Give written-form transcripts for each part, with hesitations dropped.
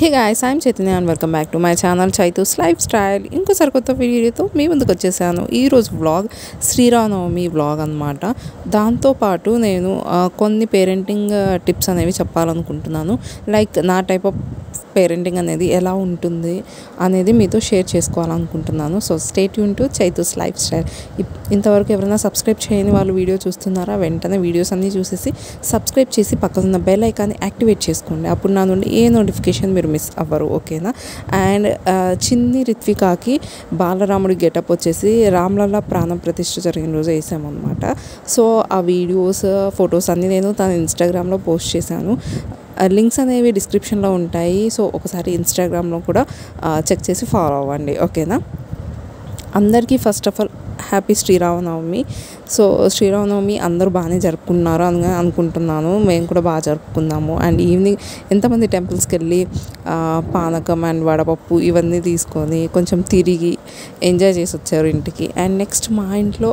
Hey guys, I'm Chaitanya and welcome back to my channel Chaitu's Lifestyle. ఇంకోసారి కొత్త వీడియోతో మీ ముందుకు వచ్చేసాను. ఈరోజు వ్లాగ్ శ్రీరామనవమి వ్లాగ్ అనమాట. దాంతోపాటు నేను కొన్ని పేరెంటింగ్ టిప్స్ అనేవి చెప్పాలనుకుంటున్నాను. లైక్ నా టైప్ ఆఫ్ పేరెంటింగ్ అనేది ఎలా ఉంటుంది అనేది మీతో షేర్ చేసుకోవాలనుకుంటున్నాను. So stay tune to Chaitu's life style. ఇంతవరకు ఎవరైనా సబ్స్క్రైబ్ చేయని వాళ్ళు వీడియో చూస్తున్నారా, వెంటనే వీడియోస్ అన్నీ చూసేసి సబ్స్క్రైబ్ చేసి పక్కన బెల్ ఐకాన్ని యాక్టివేట్ చేసుకోండి. అప్పుడు నా నుండి ఏ నోటిఫికేషన్ మీరు మిస్ అవ్వరు, ఓకేనా. అండ్ చిన్ని రిత్వికాకి బాలరాముడి గెటప్ వచ్చేసి రామ్లల్ల ప్రాణ ప్రతిష్ఠ జరిగిన రోజు వేసామన్నమాట. సో ఆ వీడియోస్ ఫొటోస్ అన్నీ నేను తన ఇన్స్టాగ్రామ్లో పోస్ట్ చేశాను. లింక్స్ అనేవి డిస్క్రిప్షన్లో ఉంటాయి. సో ఒకసారి ఇన్స్టాగ్రామ్లో కూడా చెక్ చేసి ఫాలో అవ్వండి, ఓకేనా. అందరికీ first of all happy Sriramanavami. So Sriramanavami అందరూ బాగానే జరుపుకున్నారు అని అనుకుంటున్నాను. మేము కూడా బాగా జరుపుకున్నాము. అండ్ ఈవినింగ్ ఎంతమంది టెంపుల్స్కి వెళ్ళి పానకం అండ్ వడపప్పు ఇవన్నీ తీసుకొని కొంచెం తిరిగి ఎంజాయ్ చేసి వచ్చారు ఇంటికి. అండ్ నెక్స్ట్ మా ఇంట్లో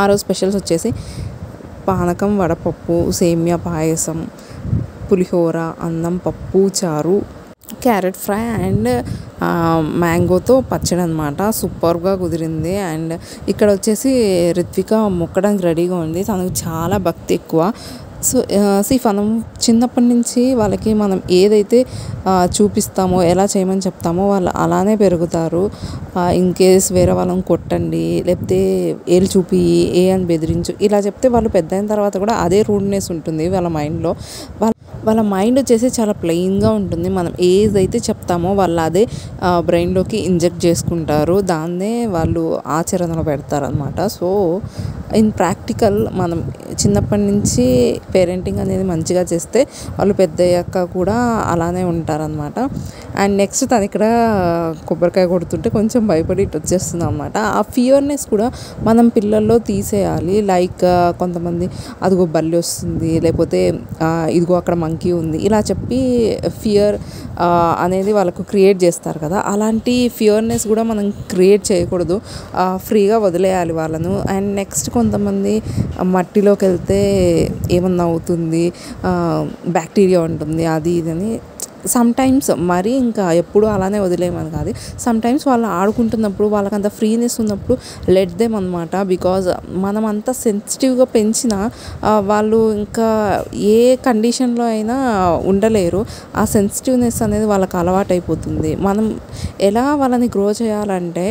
ఆ రోజు స్పెషల్స్ వచ్చేసి పానకం, వడపప్పు, సేమియా పాయసం, పులిహోర, అన్నం, పప్పు చారు, క్యారెట్ ఫ్రై అండ్ మ్యాంగోతో పచ్చడి అనమాట. సూపర్గా కుదిరింది. అండ్ ఇక్కడ వచ్చేసి రిత్విక మొక్కడానికి రెడీగా ఉంది. తనకు చాలా భక్తి ఎక్కువ. సో మనం చిన్నప్పటి నుంచి వాళ్ళకి మనం ఏదైతే చూపిస్తామో, ఎలా చేయమని చెప్తామో వాళ్ళు అలానే పెరుగుతారు. ఇన్ కేస్ వేరే వాళ్ళని కొట్టండి, లేకపోతే ఏళ్ళు చూపి అని బెదిరించు ఇలా చెప్తే వాళ్ళు పెద్ద అయిన తర్వాత కూడా అదే రూడ్నెస్ ఉంటుంది వాళ్ళ మైండ్లో. వాళ్ళ మైండ్ వచ్చేసి చాలా ప్లెయిన్గా ఉంటుంది. మనం ఏదైతే చెప్తామో వాళ్ళు అదే బ్రెయిన్లోకి ఇంజెక్ట్ చేసుకుంటారు. దాన్నే వాళ్ళు ఆచరణలో పెడతారనమాట. సో ఇన్ ప్రాక్టికల్ మనం చిన్నప్పటి నుంచి పేరెంటింగ్ అనేది మంచిగా చేస్తే వాళ్ళు పెద్ద అయ్యాక కూడా అలానే ఉంటారనమాట. అండ్ నెక్స్ట్ తను ఇక్కడ కొబ్బరికాయ కొడుతుంటే కొంచెం భయపడి ఇటు వచ్చేస్తుంది అనమాట. ఆ ఫియర్నెస్ కూడా మనం పిల్లల్లో తీసేయాలి. లైక్ కొంతమంది అదిగో బల్లి వస్తుంది, లేకపోతే ఇదిగో అక్కడ మంకీ ఉంది, ఇలా చెప్పి ఫియర్ అనేది వాళ్ళకు క్రియేట్ చేస్తారు కదా. అలాంటి ఫియర్నెస్ కూడా మనం క్రియేట్ చేయకూడదు. ఫ్రీగా వదిలేయాలి వాళ్ళను. అండ్ నెక్స్ట్ కొంతమంది మట్టిలోకి వెళ్తే ఏమన్నా అవుతుంది, బ్యాక్టీరియా ఉంటుంది, అది ఇదని సమ్టైమ్స్ మరీ ఇంకా ఎప్పుడు అలానే వదిలేయమని కాదు. సమ్టైమ్స్ వాళ్ళు ఆడుకుంటున్నప్పుడు వాళ్ళకంత ఫ్రీనెస్ ఉన్నప్పుడు లెట్ దెమ్ అనమాట. బికాజ్ మనం అంత సెన్సిటివ్గా పెంచినా వాళ్ళు ఇంకా ఏ కండిషన్లో అయినా ఉండలేరు. ఆ సెన్సిటివ్నెస్ అనేది వాళ్ళకి అలవాటు అయిపోతుంది. మనం ఎలా వాళ్ళని గ్రో చేయాలంటే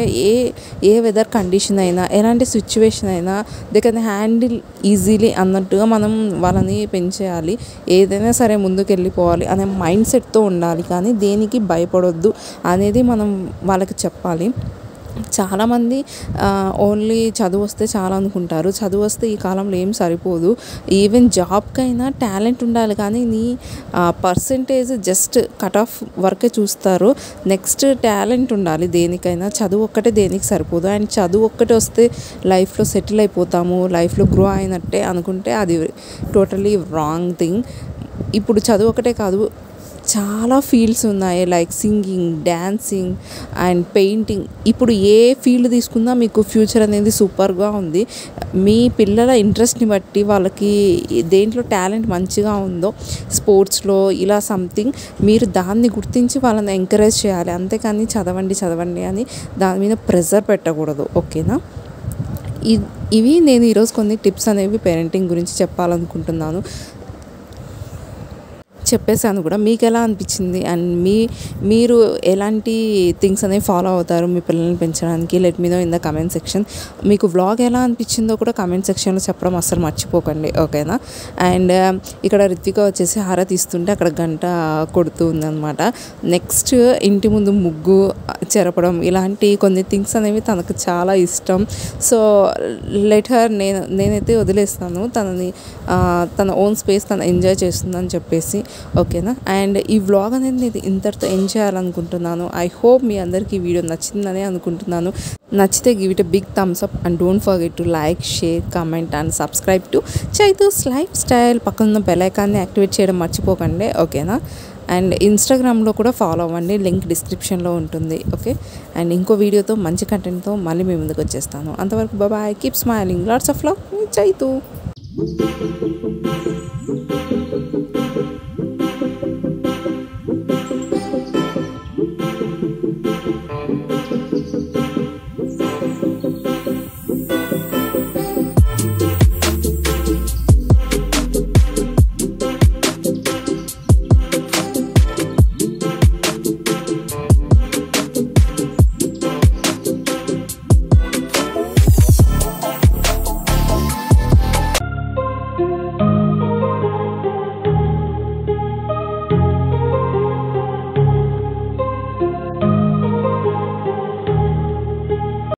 ఏ వెదర్ కండిషన్ అయినా, ఎలాంటి సిచ్యువేషన్ అయినా దే కెన్ హ్యాండిల్ ఈజీలీ అన్నట్టుగా మనం వాళ్ళని పెంచేయాలి. ఏదైనా సరే ముందుకు వెళ్ళిపోవాలి అనే మైండ్ సెట్తో ఉండాలి. కానీ దేనికి భయపడొద్దు అనేది మనం వాళ్ళకి చెప్పాలి. చాలామంది ఓన్లీ చదువు వస్తే చాలా అనుకుంటారు. చదువు వస్తే ఈ కాలంలో ఏం సరిపోదు. ఈవెన్ జాబ్కైనా టాలెంట్ ఉండాలి, కానీ నీ పర్సంటేజ్ జస్ట్ కట్ ఆఫ్ వరకే చూస్తారు. నెక్స్ట్ టాలెంట్ ఉండాలి దేనికైనా. చదువు ఒక్కటే దేనికి సరిపోదు. అండ్ చదువు ఒక్కటే వస్తే లైఫ్లో సెటిల్ అయిపోతాము, లైఫ్లో గ్రో అయినట్టే అనుకుంటే అది టోటలీ రాంగ్ థింగ్. ఇప్పుడు చదువు ఒకటే కాదు, చాలా ఫీల్డ్స్ ఉన్నాయి. Like singing, dancing and painting. ఇప్పుడు ఏ ఫీల్డ్ తీసుకున్నా మీకు ఫ్యూచర్ అనేది సూపర్గా ఉంది. మీ పిల్లల ఇంట్రెస్ట్ని బట్టి వాళ్ళకి దేంట్లో టాలెంట్ మంచిగా ఉందో స్పోర్ట్స్లో ఇలా సంథింగ్ మీరు దాన్ని గుర్తించి వాళ్ళని ఎంకరేజ్ చేయాలి. అంతేకాని చదవండి అని దాని మీద ప్రెజర్ పెట్టకూడదు, ఓకేనా. ఇవి నేను ఈరోజు కొన్ని టిప్స్ అనేవి పేరెంటింగ్ గురించి చెప్పాలనుకుంటున్నాను. చెప్పేసాను కూడా. మీకు ఎలా అనిపించింది అండ్ మీరు ఎలాంటి థింగ్స్ అనేవి ఫాలో అవుతారు మీ పిల్లల్ని పెంచడానికి? Let me know in the comment section. మీకు వ్లాగ్ ఎలా అనిపించిందో కూడా కమెంట్ సెక్షన్లో చెప్పడం అస్సలు మర్చిపోకండి, ఓకేనా. అండ్ ఇక్కడ రిత్విక వచ్చేసి హారతి ఇస్తుంటే అక్కడ గంట కొడుతూ ఉందన్నమాట. నెక్స్ట్ ఇంటి ముందు ముగ్గు చెరపడం, ఇలాంటి కొన్ని థింగ్స్ అనేవి తనకు చాలా ఇష్టం. సో లెట్ హర్, నేనైతే వదిలేస్తాను తనని. తన ఓన్ స్పేస్ తను ఎంజాయ్ చేస్తుందని చెప్పేసి, ఓకేనా. అండ్ ఈ వ్లాగ్ అనేది నేను ఇంతటితో ఎండ్ చేయాలనుకుంటున్నాను. ఐ హోప్ మీ అందరికీ ఈ వీడియో నచ్చిందని అనుకుంటున్నాను. నచ్చితే give it a big thumbs up and don't forget to like, share, comment and subscribe to Chaitu's life style. పక్కన బెల్ ఐకాన్ని యాక్టివేట్ చేయడం మర్చిపోకండి, ఓకేనా. అండ్ ఇన్స్టాగ్రామ్లో కూడా ఫాలో అవ్వండి, లింక్ డిస్క్రిప్షన్లో ఉంటుంది, ఓకే. అండ్ ఇంకో వీడియోతో మంచి కంటెంట్తో మళ్ళీ మీ ముందుకు వచ్చేస్తాను. అంతవరకు bye, keep smiling, lots of love, Chaitu.